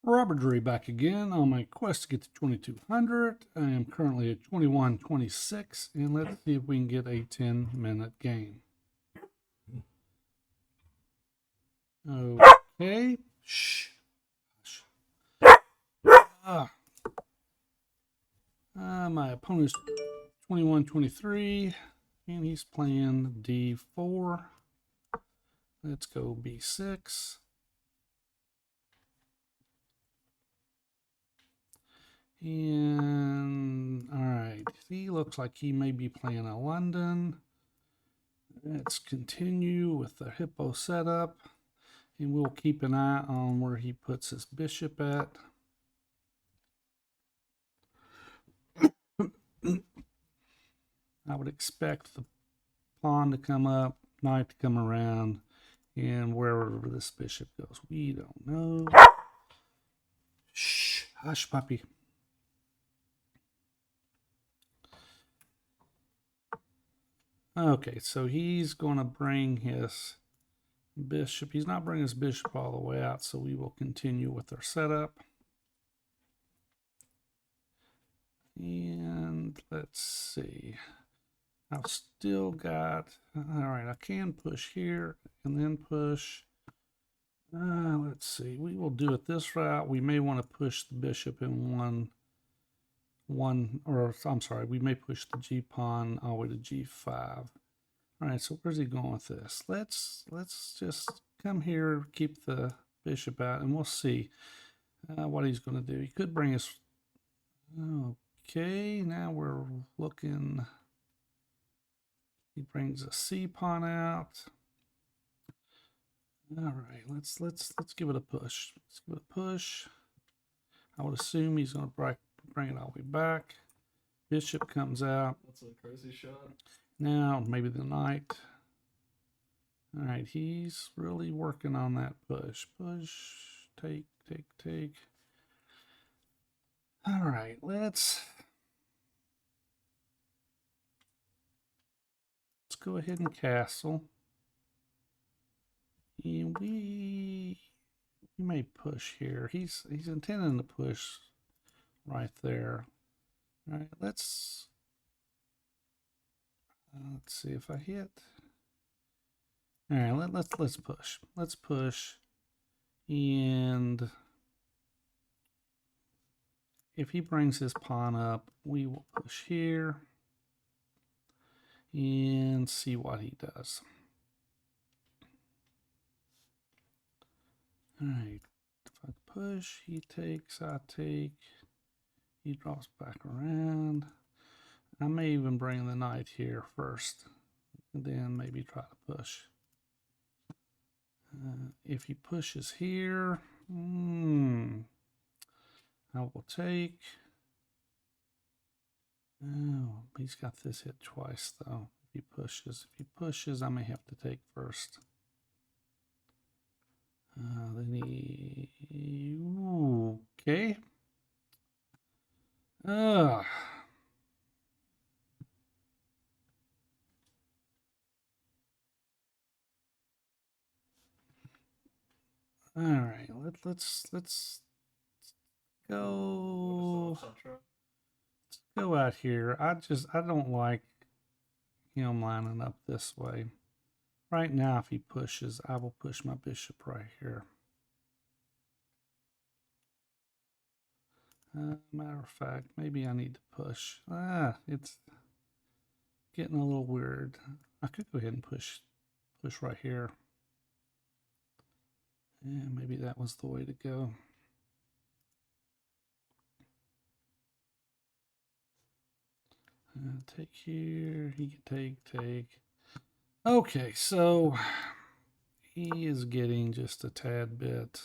Robert Drury back again on my quest to get to 2200. I am currently at 2126, and let's see if we can get a 10-minute game. Okay. Shh. My opponent's 2123, and he's playing D4. Let's go B6. And all right, he looks like he may be playing a London. Let's continue with the Hippo setup, and we'll keep an eye on where he puts his bishop at. I would expect the pawn to come up, knight to come around, and wherever this bishop goes, we don't know. Shh, hush, puppy. Okay, so he's going to bring his bishop. He's not bringing his bishop all the way out, so we will continue with our setup. And let's see. I've still got, all right, I can push here and then push. Let's see, we will do it this route. We may want to push the bishop in we may push the G pawn all the way to G5. All right, so where's he going with this? Let's just come here, keep the bishop out, and we'll see what he's going to do. He could bring us, okay, now we're looking. He brings a C pawn out. All right, let's give it a push. Let's give it a push. I would assume he's going to bring it all the way back. Bishop comes out. That's a crazy shot. Now maybe the knight. All right, he's really working on that push. Push, take. All right, let's go ahead and castle. And we may push here. He's intending to push right there. All right, let's see if I hit. All right, let's push. Let's push, and if he brings his pawn up, we will push here and see what he does. All right, if I push, he takes, I take, he draws back around. I may even bring the knight here first, and then maybe try to push. If he pushes here, I will take. Oh, he's got this hit twice though. If he pushes, I may have to take first. Then he, okay. All right, let's go. Let's go out here. I don't like him lining up this way. Right now, if he pushes, I will push my bishop right here. Matter of fact, maybe I need to push. It's getting a little weird. I could go ahead and push right here. Yeah, maybe that was the way to go. Take here, he can take. Okay, so he is getting just a tad bit,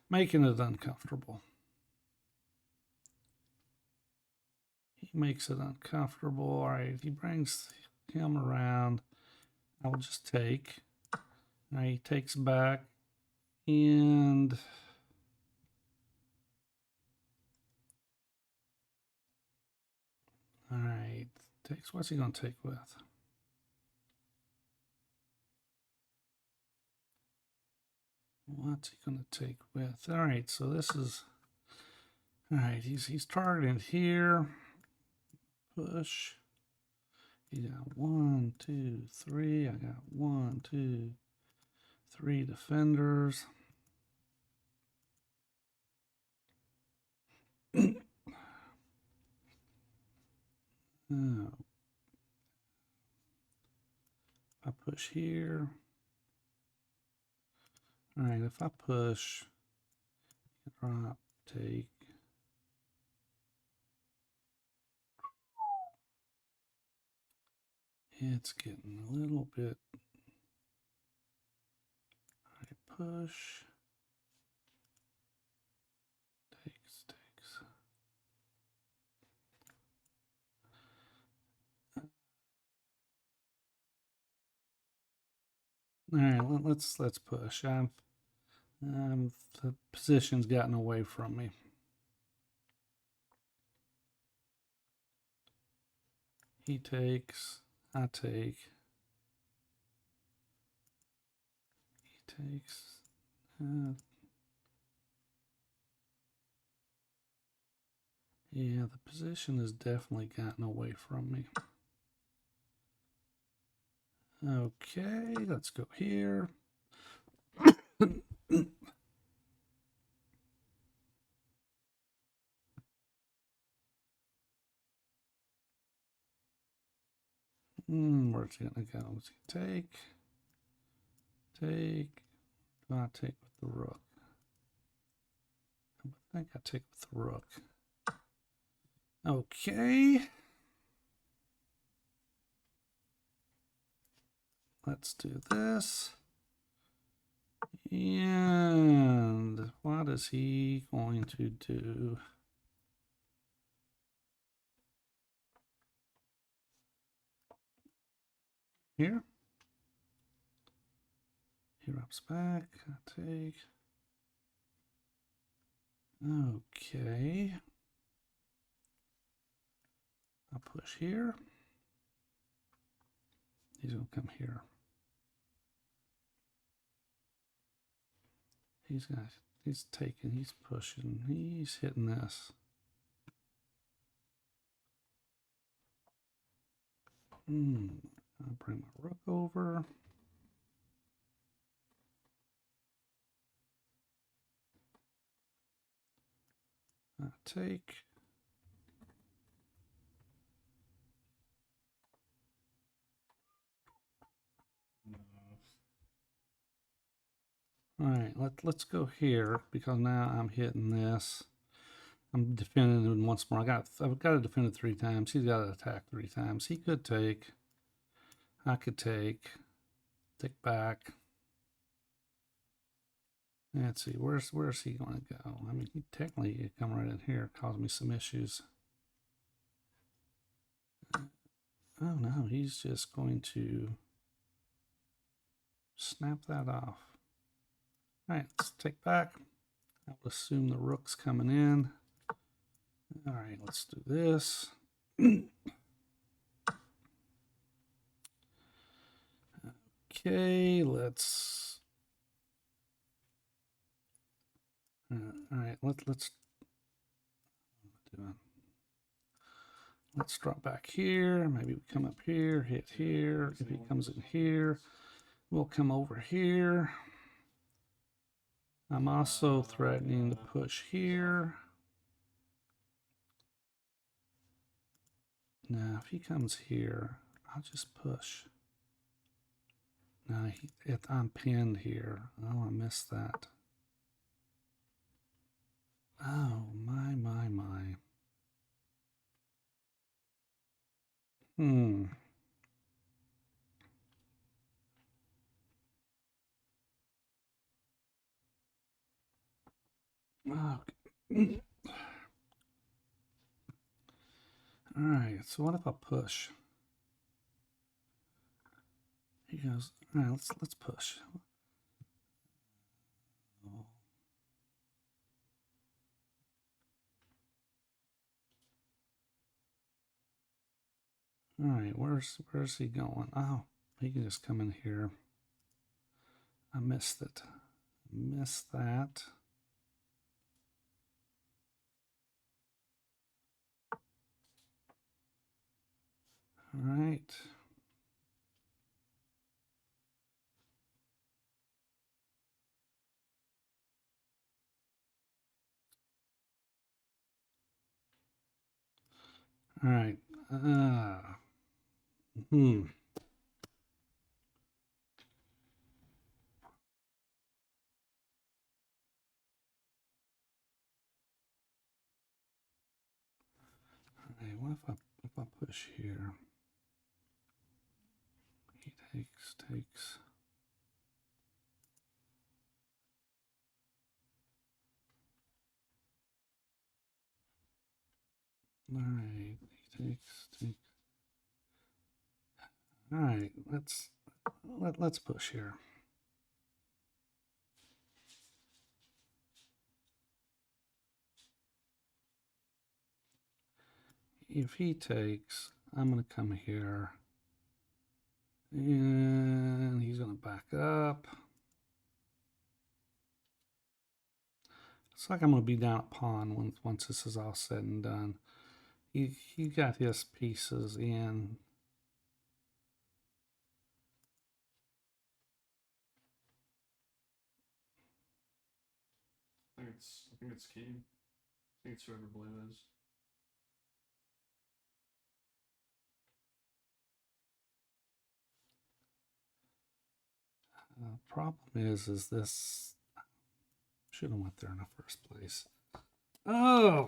making it uncomfortable. He makes it uncomfortable. All right, he brings him around. I will just take. All right, he takes back, and all right, takes. What's he going to take with? What's he going to take with? All right, so this is... All right, he's targeting here. Push. You got 1, 2, 3. I got 1, 2, 3 defenders. Oh. I push here. All right, if I push, drop, take. It's getting a little bit. I push. Takes. All right, let's push. The position's gotten away from me. He takes. I take. He takes. Yeah, the position has definitely gotten away from me. Okay, let's go here. Where's he gonna go? What's he take? Take. Do I take with the rook? I think I take with the rook. Okay. Let's do this. And what is he going to do? Here. He drops back. I take. Okay. I'll push here. He's going to come here. He's taking, he's pushing, he's hitting this. I'll bring my rook over. I take. All right, let's go here because now I'm hitting this. I'm defending him once more. I've got to defend it 3 times. He's got to attack 3 times. He could take. I could take back. Let's see, where's he going to go? I mean, he technically could come right in here, cause me some issues. Oh no, he's just going to snap that off. All right, let's take back. I'll assume the rook's coming in. All right, let's do this. Okay, let's. All right, let's. What am I doing? Let's drop back here. Maybe we come up here, hit here. If he comes in here, we'll come over here. I'm also threatening to push here. Now, if he comes here, I'll just push. Now, I'm pinned here. Oh, I missed that. Oh, my. Okay. All right, so what if I push? He goes, all right, let's push. All right, where's he going? Oh, he can just come in here. I missed it. miss that. All right. All right. Hmm. All right. What if I push here? He takes. All right. He takes. All right. Let's push here. If he takes, I'm going to come here. And he's going to back up. Looks like I'm going to be down at pawn once this is all said and done. He got his pieces in. I think it's king. I think it's whoever blue is. Problem is this should have went there in the first place. Oh.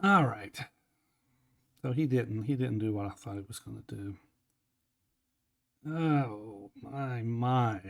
All right. So he didn't do what I thought he was going to do. Oh, my.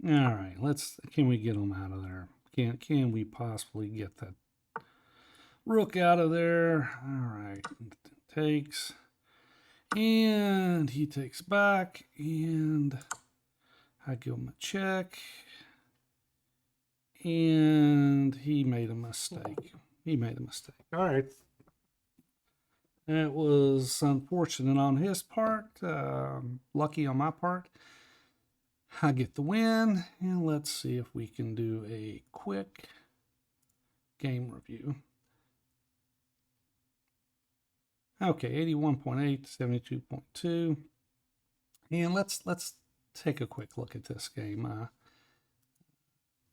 All right, can we get him out of there? Can we possibly get that rook out of there? All right, takes, and he takes back, and I give him a check, and he made a mistake. All right. That was unfortunate on his part, lucky on my part. I get the win, and let's see if we can do a quick game review. Okay, 81.8, 72.2. And let's take a quick look at this game.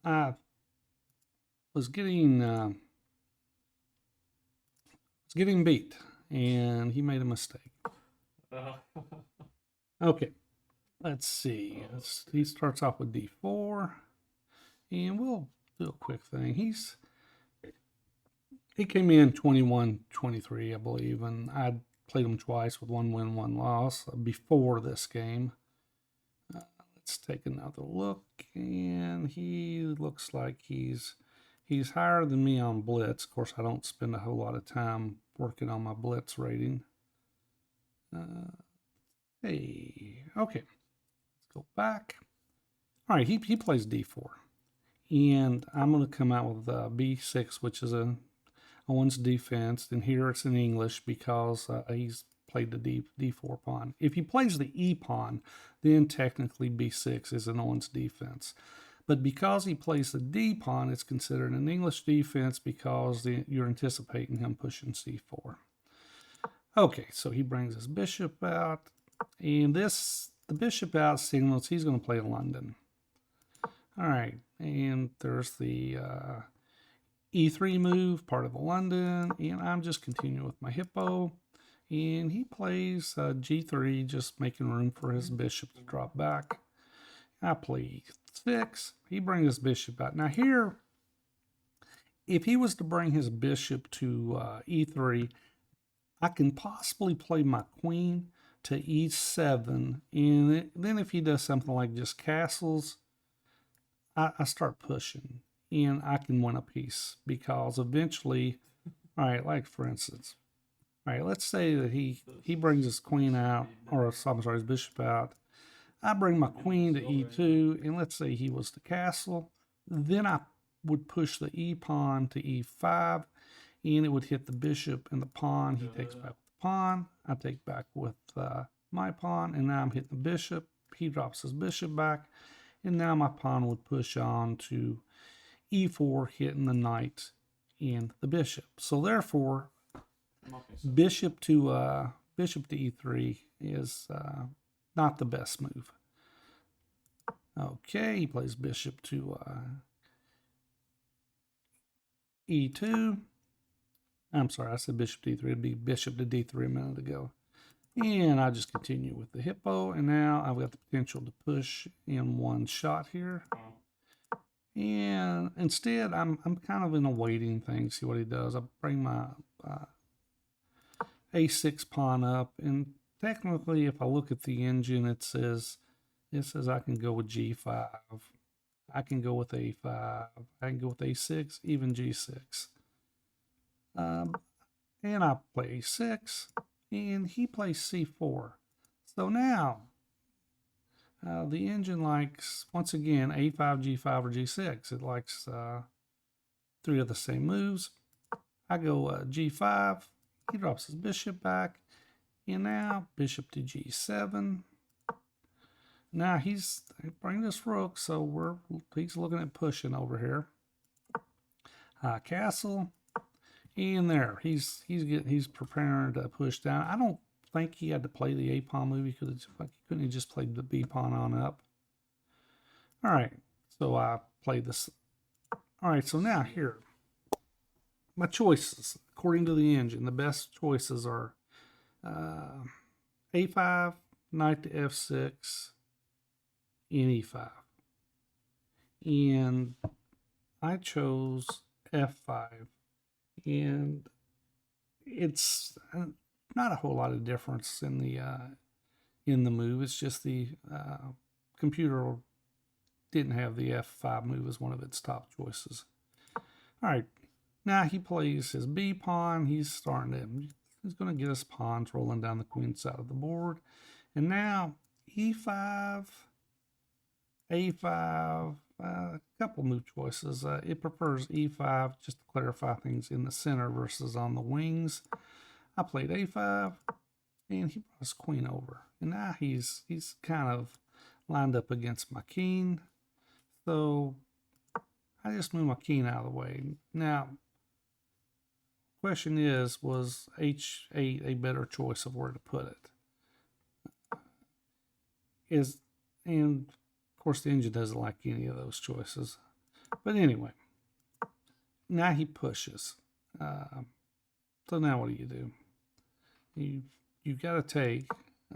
I was getting beat, and he made a mistake. Okay, let's see. He starts off with d4, and we'll do a quick thing. He came in 21-23, I believe, and I played him twice with 1 win, 1 loss before this game. Let's take another look, and he looks like he's higher than me on blitz. Of course, I don't spend a whole lot of time working on my blitz rating. Hey, okay, let's go back. All right, he plays d4, and I'm going to come out with b6, which is a one's defense, and here it's in English because he's played the d4 pawn. If he plays the e pawn, then technically b6 is an Owen's defense. But because he plays the d pawn, it's considered an English defense because you're anticipating him pushing c4. Okay, so he brings his bishop out, and the bishop out signals he's going to play London. All right, and there's the e3 move, part of the London, and I'm just continuing with my Hippo, and he plays g3, just making room for his bishop to drop back. I play e6, he brings his bishop out. Now here, if he was to bring his bishop to e3, I can possibly play my queen to e7, and then if he does something like just castles, I start pushing, and I can win a piece because eventually, all right, like for instance, all right, let's say that he brings his queen out, or I'm sorry, his bishop out. I bring my queen to e2, and let's say he was to castle. Then I would push the e pawn to e5, and it would hit the bishop and the pawn. He takes back with the pawn. I take back with my pawn, and now I'm hitting the bishop. He drops his bishop back, and now my pawn would push on to e4, hitting the knight and the bishop. So therefore, bishop to e3 is not the best move. Okay, he plays bishop to e2. I'm sorry, I said bishop to e3. It'd be bishop to d3 a minute ago. And I just continue with the hippo, and now I've got the potential to push in one shot here. And instead, I'm kind of in a waiting thing, see what he does. I bring my a6 pawn up, and technically, if I look at the engine, it says I can go with g5, I can go with a5, I can go with a6, even g6. And I play a6, and he plays c4. So now, the engine likes, once again, a5, g5, or g6. It likes three of the same moves. I go g5, he drops his bishop back, and now bishop to g7. Now he's bringing this rook, so he's looking at pushing over here. Castle, and there he's preparing to push down. I don't think he had to play the a pawn move. He couldn't have just played the b pawn on up. All right, so I played this. All right, so now here, my choices according to the engine. The best choices are a5, knight to f6. In e5, and I chose f5, and it's not a whole lot of difference in the move. It's just the computer didn't have the f5 move as one of its top choices. All right, now he plays his b pawn. He's going to get his pawns rolling down the queen side of the board, and now e5. a5, a couple move choices. It prefers e5 just to clarify things in the center versus on the wings. I played a5, and he brought his queen over. And now he's kind of lined up against my king. So I just move my king out of the way. Now, question is, was h8 a better choice of where to put it? And of course, the engine doesn't like any of those choices. But anyway, now he pushes. So now what do? You got to take,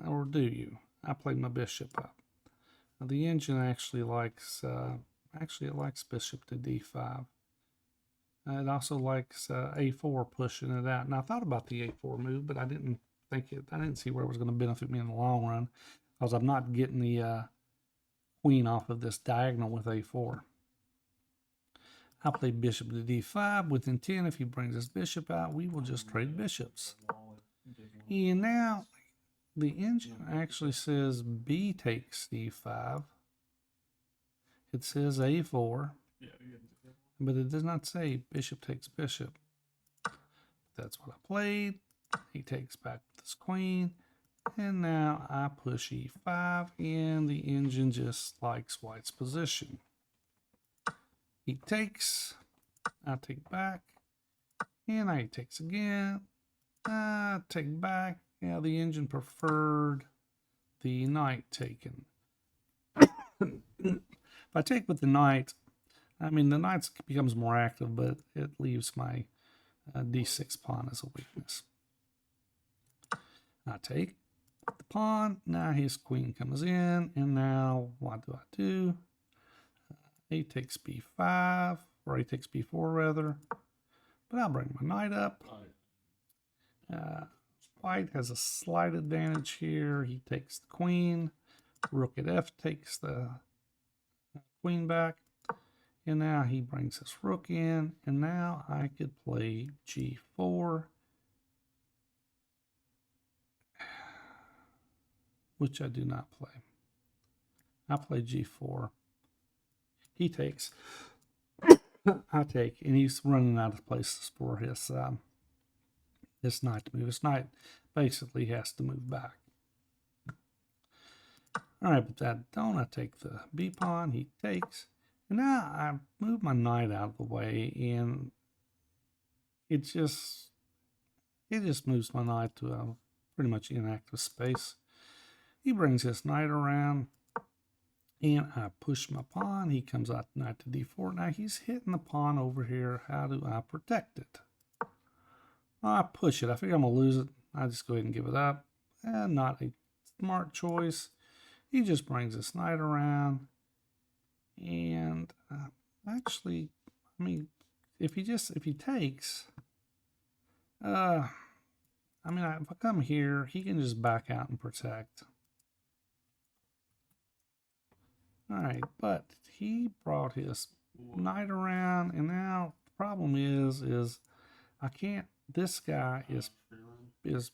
or do you? I played my bishop up. Now, the engine actually likes it likes bishop to d5. It also likes a4 pushing it out. Now I thought about the a4 move, but I didn't see where it was going to benefit me in the long run, because I'm not getting the queen off of this diagonal with a4. I play bishop to d5 with intent. If he brings his bishop out, we will just trade bishops. And now the engine actually says b takes d5. It says a4, but it does not say bishop takes bishop. That's what I played. He takes back with his queen. And now I push e5, and the engine just likes white's position. He takes, I take back, and I takes again. I take back. Yeah, the engine preferred the knight taken. If I take with the knight, I mean, the knight becomes more active, but it leaves my d6 pawn as a weakness. I take the pawn. Now his queen comes in, and now what do? A takes b5, or a takes b4 rather. But I'll bring my knight up. white has a slight advantage here. He takes the queen. Rook at f takes the queen back. And now he brings this rook in. And now I could play g4. Which I do not play. I play g4. He takes. I take. And he's running out of places for his knight to move. His knight basically has to move back. All right, but that don't. I take the b pawn. He takes. And now I move my knight out of the way, and it just moves my knight to a pretty much inactive space. He brings his knight around, and I push my pawn. He comes out knight to d4. Now he's hitting the pawn over here. How do I protect it? Well, I push it. I figure I'm going to lose it. I just go ahead and give it up. And not a smart choice. He just brings his knight around. And actually, I mean, if he takes, I mean, if I come here, he can just back out and protect. All right, but he brought his knight around, and now the problem is I can't. This guy is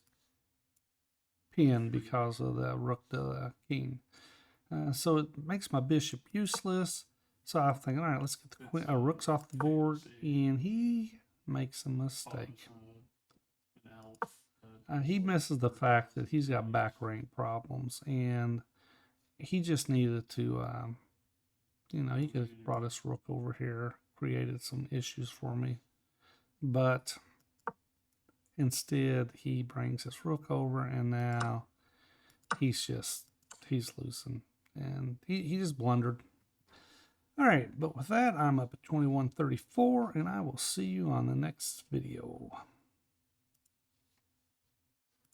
pinned because of the rook to the king. So it makes my bishop useless. So I'm thinking, all right, let's get the queen, rooks off the board, and he makes a mistake. He misses the fact that he's got back rank problems, and he just needed to, you know, he could have brought this rook over here, created some issues for me, but instead he brings his rook over, and now he's losing. And he just blundered. All right, but with that, I'm up at 2134, and I will see you on the next video.